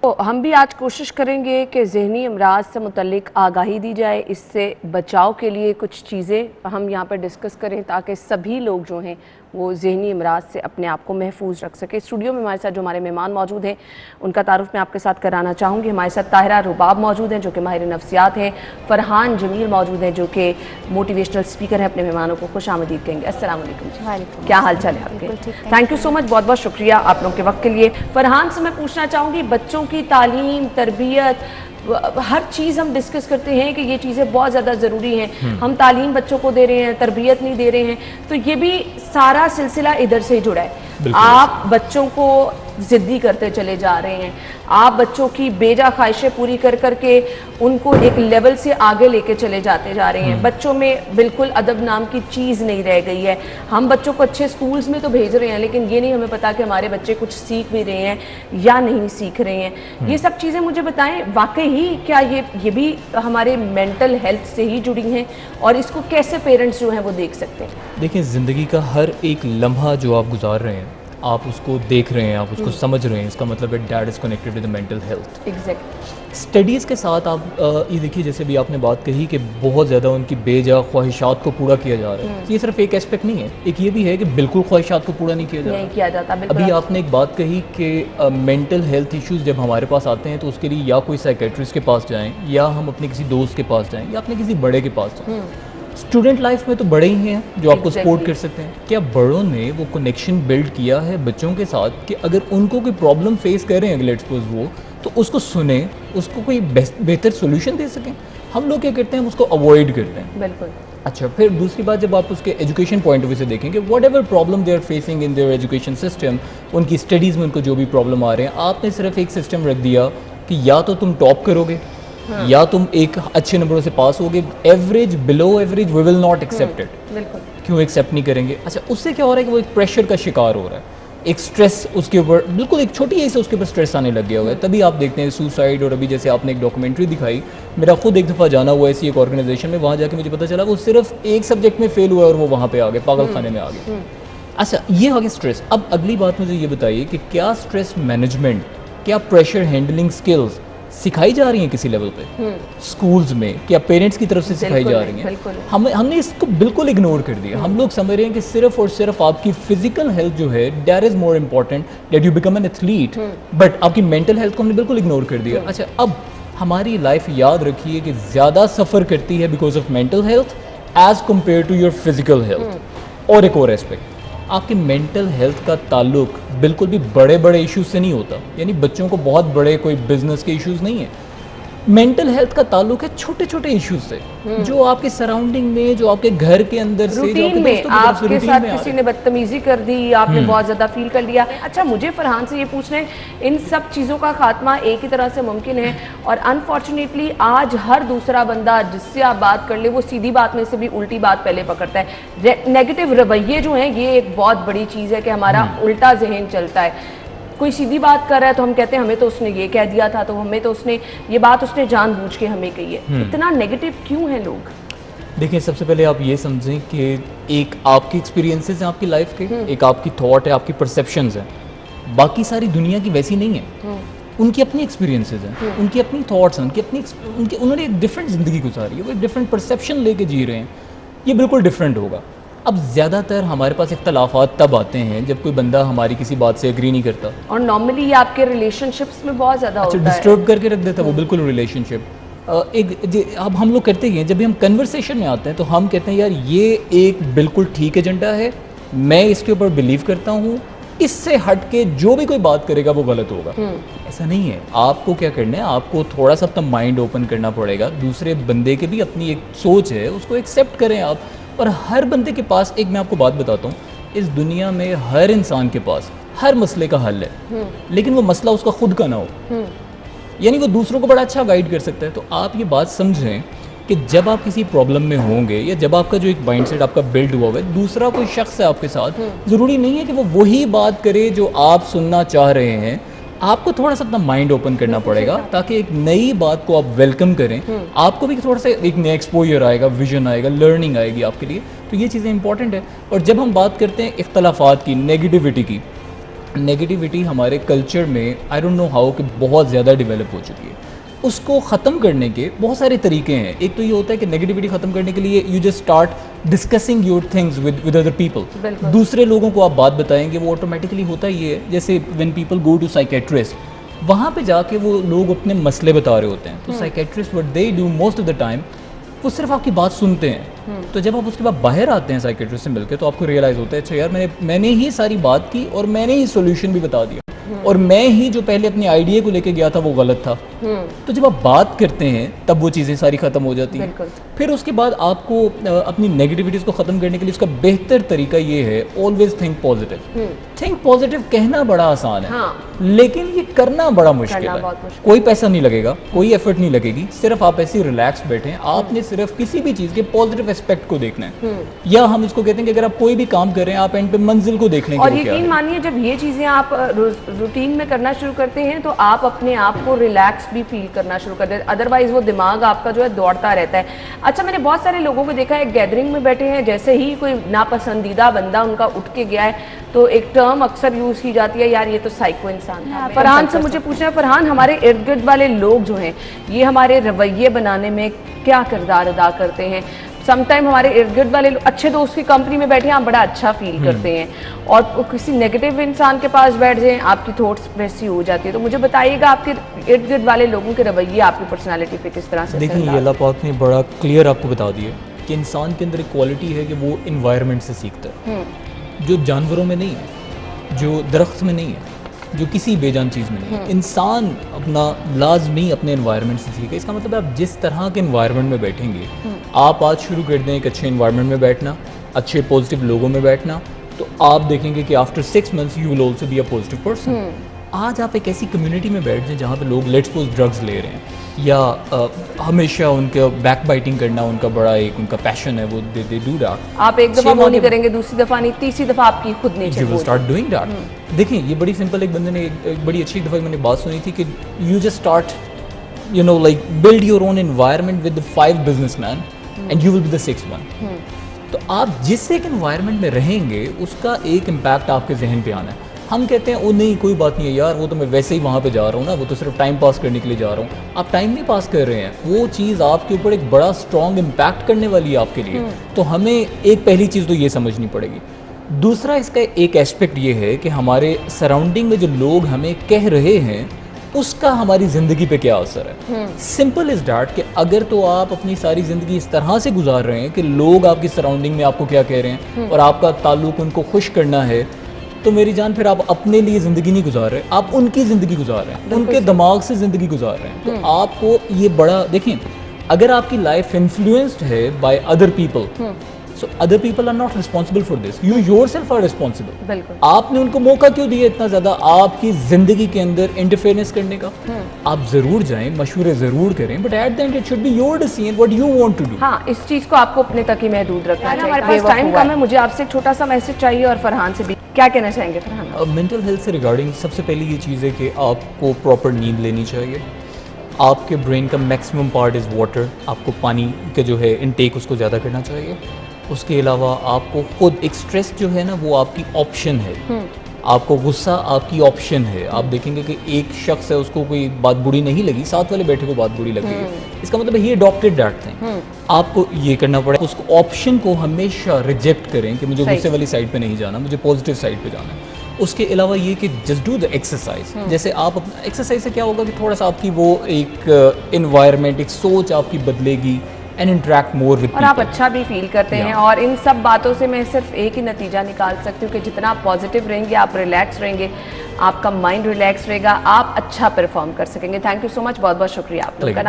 तो हम भी आज कोशिश करेंगे कि ज़हनी अमराज से मुतल्लिक आगाही दी जाए, इससे बचाव के लिए कुछ चीज़ें हम यहाँ पर डिस्कस करें ताकि सभी लोग जो हैं वो ज़हनी अमराज से अपने आप को महफूज रख सके। स्टूडियो में हमारे साथ जो हमारे मेहमान मौजूद हैं उनका तारुफ मैं आपके साथ कराना चाहूँगी। हमारे साथ ताहिरा रुबाब मौजूद हैं जो कि माहिर नफ्सियात हैं, फ़रहान जमील मौजूद हैं जो कि मोटिवेशनल स्पीकर हैं। अपने मेहमानों को खुश आमदीद कहेंगे। अस्सलाम वालेकुम जी, क्या हाल चाल है आपके? थैंक यू सो मच, बहुत बहुत शुक्रिया आप लोगों के वक्त के लिए। फ़रहान से मैं पूछना चाहूँगी, बच्चों की तालीम, तरबियत, हर चीज़ हम डिस्कस करते हैं कि ये चीज़ें बहुत ज़्यादा ज़रूरी हैं। हम तालीम बच्चों को दे रहे हैं, तरबियत नहीं दे रहे हैं, तो ये भी सारा सिलसिला इधर से ही जुड़ा है। आप बच्चों को ज़िद्दी करते चले जा रहे हैं, आप बच्चों की बेजा ख्वाहिशें पूरी कर करके उनको एक लेवल से आगे लेके चले जाते जा रहे हैं। बच्चों में बिल्कुल अदब नाम की चीज़ नहीं रह गई है। हम बच्चों को अच्छे स्कूल्स में तो भेज रहे हैं, लेकिन ये नहीं हमें पता कि हमारे बच्चे कुछ सीख भी रहे हैं या नहीं सीख रहे हैं। ये सब चीज़ें मुझे बताएं, वाकई ही क्या ये भी हमारे मेंटल हेल्थ से ही जुड़ी हैं, और इसको कैसे पेरेंट्स जो हैं वो देख सकते हैं? देखिए, ज़िंदगी का हर एक लम्हा जो आप गुजार रहे हैं, आप उसको देख रहे हैं, आप उसको समझ रहे हैं, इसका मतलब है that is connected with the mental health. Exactly. Studies के साथ आप ये देखिए, जैसे भी आपने बात कही कि बहुत ज़्यादा उनकी बेजा ख्वाहिशात को पूरा किया जा रहा है। ये सिर्फ एक एस्पेक्ट नहीं है, एक ये भी है कि बिल्कुल ख्वाहिशात को पूरा नहीं किया जा रहा। नहीं किया जाता बिल्कुल। अभी आपने एक बात कही कि मेंटल हेल्थ इश्यूज़ जब हमारे पास आते हैं तो उसके लिए या कोई साइकेट्रिस्ट के पास जाएँ, या हम अपने किसी दोस्त के पास जाएँ, या अपने किसी बड़े के पास जाएँ। स्टूडेंट लाइफ में तो बड़े ही हैं जो आपको सपोर्ट कर सकते हैं। क्या बड़ों ने वो कनेक्शन बिल्ड किया है बच्चों के साथ कि अगर उनको कोई प्रॉब्लम फेस कर रहे हैं, लेट्स सपोज वो, तो उसको सुने, उसको कोई बेहतर सोल्यूशन दे सकें? हम लोग क्या करते हैं, उसको अवॉइड करते हैं। बिल्कुल। अच्छा, फिर दूसरी बात, जब आप उसके एजुकेशन पॉइंट ऑफ व्यू से देखेंगे, whatever problem they are facing in their education system, उनकी स्टडीज़ में उनको जो भी प्रॉब्लम आ रहे हैं, आपने सिर्फ एक सिस्टम रख दिया कि या तो तुम टॉप करोगे, या तुम एक अच्छे नंबरों से पास होगे, average, below average we will not accept it. बिल्कुल। क्यों एक्सेप्ट नहीं करेंगे? अच्छा, उससे क्या हो रहा है कि वो एक प्रेशर का शिकार हो रहा है, एक स्ट्रेस उसके ऊपर, बिल्कुल एक छोटी एज से उसके ऊपर स्ट्रेस आने लग गया हुआ है। तभी आप देखते हैं सुसाइड, और अभी जैसे आपने एक डॉक्यूमेंट्री दिखाई, मेरा खुद एक दफ़ा जाना हुआ ऐसी एक ऑर्गेनाइजेशन में, वहाँ जाके मुझे पता चला वो सिर्फ एक सब्जेक्ट में फेल हुआ और वो वहाँ पे आ गए, पागल खाने में आ गए। अच्छा, ये आ गया स्ट्रेस। अब अगली बात मुझे ये बताइए कि क्या स्ट्रेस मैनेजमेंट, क्या प्रेशर हैंडलिंग स्किल्स सिखाई जा रही हैं किसी लेवल पे स्कूल्स में? क्या पेरेंट्स की तरफ से सिखाई जा रही हैं? हमने इसको बिल्कुल इग्नोर कर दिया। हम लोग समझ रहे हैं कि सिर्फ और सिर्फ आपकी फिजिकल हेल्थ जो है, that is more important, that you become an athlete, but आपकी मेंटल हेल्थ को हमने बिल्कुल इग्नोर कर दिया। अच्छा, अब हमारी लाइफ, याद रखिए कि ज़्यादा सफ़र करती है because of mental health as compare to your physical health. और एक और एस्पेक्ट, आपकी मेंटल हेल्थ का ताल्लुक बिल्कुल भी बड़े बड़े इश्यूज से नहीं होता। यानी बच्चों को बहुत बड़े कोई बिजनेस के इश्यूज नहीं है, मेंटल हेल्थ का ताल्लुक है छोटे छोटे इश्यूज से, जो आपके सराउंडिंग में, जो आपके घर के अंदर से, रूटीन में आपके साथ किसी ने बदतमीजी कर दी, आपने बहुत ज्यादा फील कर लिया। अच्छा, मुझे फरहान से ये पूछना है, इन सब चीज़ों का खात्मा एक ही तरह से मुमकिन है, और अनफॉर्चुनेटली आज हर दूसरा बंदा जिससे आप बात कर ले वो सीधी बात में से भी उल्टी बात पहले पकड़ता है। नेगेटिव रवैये जो हैं, ये एक बहुत बड़ी चीज़ है कि हमारा उल्टा जहन चलता है। कोई सीधी बात कर रहा है तो हम कहते हैं हमें तो उसने ये कह दिया था, तो हमें तो उसने ये बात उसने जानबूझ के हमें कही है। इतना नेगेटिव क्यों है लोग? देखिए, सबसे पहले आप ये समझें कि एक आपकी एक्सपीरियंसेस हैं आपकी लाइफ के, एक आपकी थॉट है, आपकी परसेप्शंस हैं। बाकी सारी दुनिया की वैसी नहीं है। उनकी अपनी एक्सपीरियंसेस हैं, उनकी अपनी थॉट्स हैं, उन्होंने एक डिफरेंट ज़िंदगी गुजारी है, वो एक डिफरेंट परसेप्शन लेके जी रहे हैं। ये बिल्कुल डिफरेंट होगा। अब ज़्यादातर हमारे पास इख्तलाफात तब आते हैं जब कोई बंदा हमारी किसी बात से एग्री नहीं करता, और नॉर्मली ये आपके रिलेशनशिप्स में बहुत ज़्यादा होता है। डिस्टर्ब करके रख देता है वो बिल्कुल रिलेशनशिप। अब हम लोग करते ही हैं, जब भी हम कन्वर्सेशन में आते हैं तो हम कहते हैं यार ये एक बिल्कुल ठीक एजेंडा है, मैं इसके ऊपर बिलीव करता हूँ, इससे हट के जो भी कोई बात करेगा वो गलत होगा। ऐसा नहीं है। आपको क्या करना है, आपको थोड़ा सा अपना माइंड ओपन करना पड़ेगा। दूसरे बंदे के भी अपनी एक सोच है, उसको एक्सेप्ट करें आप। और हर बंदे के पास, एक मैं आपको बात बताता हूँ, इस दुनिया में हर इंसान के पास हर मसले का हल है, लेकिन वो मसला उसका खुद का ना हो, यानी वो दूसरों को बड़ा अच्छा गाइड कर सकता है। तो आप ये बात समझें कि जब आप किसी प्रॉब्लम में होंगे, या जब आपका जो एक माइंडसेट आपका बिल्ड हुआ है, दूसरा कोई शख्स है आपके साथ, ज़रूरी नहीं है कि वो वही बात करे जो आप सुनना चाह रहे हैं। आपको थोड़ा सा अपना माइंड ओपन करना पड़ेगा ताकि एक नई बात को आप वेलकम करें। आपको भी थोड़ा सा एक नया एक्सपोजर आएगा, विजन आएगा, लर्निंग आएगी आपके लिए। तो ये चीज़ें इंपॉर्टेंट है। और जब हम बात करते हैं इख्तलाफात की, नेगेटिविटी की, नेगेटिविटी हमारे कल्चर में आई डोंट नो हाउ कि बहुत ज़्यादा डेवलप हो चुकी है। उसको ख़त्म करने के बहुत सारे तरीके हैं। एक तो ये होता है कि नेगेटिविटी ख़त्म करने के लिए you just start discussing your things with other people. दूसरे लोगों को आप बात बताएंगे, वो ऑटोमेटिकली होता ही है। जैसे when people go to psychiatrist, वहाँ पे जाके वो लोग अपने मसले बता रहे होते हैं, तो psychiatrist what they do most of the time वो सिर्फ आपकी बात सुनते हैं। तो जब आप उसके बाद बाहर आते हैं साइकेट्रिस्ट से मिलकर, तो आपको रियलाइज़ होता है अच्छा यार मैंने ही सारी बात की और मैंने ही सोल्यूशन भी बता दिया, और मैं ही जो पहले अपनी आइडिया को लेके गया था वो गलत था। तो जब आप बात करते हैं तब वो चीज़ें सारी ख़त्म हो जाती हैं। फिर उसके बाद आपको अपनी नेगेटिविटीज़ को ख़त्म करने के लिए उसका बेहतर तरीका ये है, always think positive. Think positive कहना बड़ा आसान है, लेकिन ये करना बड़ा मुश्किल है। कोई पैसा नहीं लगेगा, कोई एफर्ट नहीं लगेगी, सिर्फ आप ऐसे रिलैक्स बैठे, आपने सिर्फ किसी भी चीज़ के पॉजिटिव एस्पेक्ट को देखना है। या हम इसको कहते हैं कि अगर आप कोई भी काम कर रहे हैं, आप एंड पे मंजिल को देखने के और यकीन मानिए जब ये चीज़ें आप रूटीन में करना शुरू करते हैं तो आप अपने आप को रिलैक्स भी फील करना शुरू कर देते हैं। अदरवाइज वो दिमाग आपका जो है दौड़ता रहता है। अच्छा, मैंने बहुत सारे लोगों को देखा है गैदरिंग में बैठे हैं, जैसे ही कोई नापसंदीदा बंदा उनका उठ के गया है तो एक टर्म अक्सर यूज की जाती है, यार ये तो साइको इंसान था। फरहान से मुझे पूछना है, फरहान हमारे इर्द गिर्द वाले लोग जो हैं ये हमारे रवैये बनाने में क्या किरदार अदा करते हैं? समटाइम हमारे इर्द गिर्द वाले अच्छे दोस्त की कंपनी में बैठे आप बड़ा अच्छा फील करते हैं, और किसी नेगेटिव इंसान के पास बैठ जाएं आपकी थॉट्स वैसी हो जाती है। तो मुझे बताइएगा आपके इर्द गिर्द वाले लोगों के रवैये आपकी पर्सनालिटी पे किस तरह से देखिए, ये अल्लाह पाक ने बड़ा क्लियर आपको बता दिया कि इंसान के अंदर एक क्वालिटी है कि वो इन्वायरमेंट से सीखता है, जो जानवरों में नहीं है, जो दरख्त में नहीं है, जो किसी बेजान चीज़ में नहीं है। इंसान अपना लाजमी अपने इन्वायरमेंट से सीखे। इसका मतलब है आप जिस तरह के इन्वायरमेंट में बैठेंगे, आप आज शुरू कर दें एक अच्छे इन्वायरमेंट में बैठना, अच्छे पॉजिटिव लोगों में बैठना, तो आप देखेंगे कि after 6 months you will also be a positive person. आज आप एक ऐसी कम्युनिटी में बैठ जाए जहाँ पे लोग लेट्स सपोज ड्रग्स ले रहे हैं, या हमेशा उनके बैक बाइटिंग करना उनका बड़ा एक उनका पैशन है, वो दे डू दैट। आप एक दफ़ा वो नहीं करेंगे, दूसरी दफ़ा नहीं, तीसरी दफ़ा आपकी खुद नहीं you will start doing that. देखिए, ये बड़ी सिंपल, एक बंदे ने एक बड़ी अच्छी दफ़ा मैंने बात सुनी थी कि you just start you know like build your own environment with 5 businessman and you will be the 6th one। तो आप जिस एक एनवायरनमेंट में रहेंगे उसका एक इम्पैक्ट आपके जहन पे आना है। हम कहते हैं ओ नहीं कोई बात नहीं है यार, वो तो मैं वैसे ही वहाँ पे जा रहा हूँ ना, वो तो सिर्फ टाइम पास करने के लिए जा रहा हूँ। आप टाइम नहीं पास कर रहे हैं, वो चीज़ आपके ऊपर एक बड़ा स्ट्रॉन्ग इम्पैक्ट करने वाली है आपके लिए। तो हमें एक पहली चीज़ तो ये समझनी पड़ेगी। दूसरा इसका एक एस्पेक्ट ये है कि हमारे सराउंडिंग में जो लोग हमें कह रहे हैं उसका हमारी ज़िंदगी पे क्या असर है। सिंपल इज़ डैट कि अगर तो आप अपनी सारी ज़िंदगी इस तरह से गुजार रहे हैं कि लोग आपकी सराउंडिंग में आपको क्या कह रहे हैं और आपका ताल्लुक उनको खुश करना है, तो मेरी जान फिर आप अपने लिए ज़िंदगी नहीं गुजार रहे, आप उनकी ज़िंदगी गुजार रहे हैं, उनके दिमाग से ज़िंदगी गुजार रहे हैं। तो आपको ये बड़ा देखें, अगर आपकी लाइफ इन्फ्लुएंस्ड है by other people, so other people are not responsible for this, you yourself are responsible. आपने उनको मौका क्यों दिया इतना ज़्यादा आपकी ज़िंदगी के अंदर इंटरफेरेंस करने का? आप ज़रूर जाएं, मशवरे ज़रूर करें, but at the end it should be your decision what you want to do. हाँ, इस चीज़ को आपको अपने तक ही महदूद रखना चाहिए। हमारे पास टाइम कम है, मुझे आपसे एक छोटा सा मैसेज चाहिए और फरहान से भी क्या कहना चाहेंगे फरहान? मेंटल हेल्थ से रिगार्डिंग सबसे पहले ये चीज़ है कि आपको प्रॉपर नींद लेनी चाहिए। आपके ब्रेन का मैक्सिमम पार्ट इज़ वाटर, आपको पानी का जो है इनटेक उसको ज़्यादा करना चाहिए। उसके अलावा आपको खुद एक स्ट्रेस जो है ना वो आपकी ऑप्शन है, आपको गुस्सा आपकी ऑप्शन है। आप देखेंगे कि एक शख्स है उसको कोई बात बुरी नहीं लगी, साथ वाले बैठे को बात बुरी लगी है, इसका मतलब ही अडॉप्टेड दैट थिंग। आपको ये करना पड़ेगा, उसको ऑप्शन को हमेशा रिजेक्ट करें कि मुझे गुस्से वाली साइड पे नहीं जाना, मुझे पॉजिटिव साइड पे जाना है। उसके अलावा ये कि जस्ट डू द एक्सरसाइज। जैसे आप अपना एक्सरसाइज से क्या होगा कि थोड़ा सा आपकी वो एक इन्वायरमेंट, एक सोच आपकी बदलेगी एंड इंटरेक्ट मोर विद और आप अच्छा भी फील करते हैं। और इन सब बातों से मैं सिर्फ एक ही नतीजा निकाल सकती हूँ कि जितना आप पॉजिटिव रहेंगे, आप रिलैक्स रहेंगे, आपका माइंड रिलैक्स रहेगा, आप अच्छा परफॉर्म कर सकेंगे। थैंक यू सो मच, बहुत बहुत शुक्रिया आप लोगों का।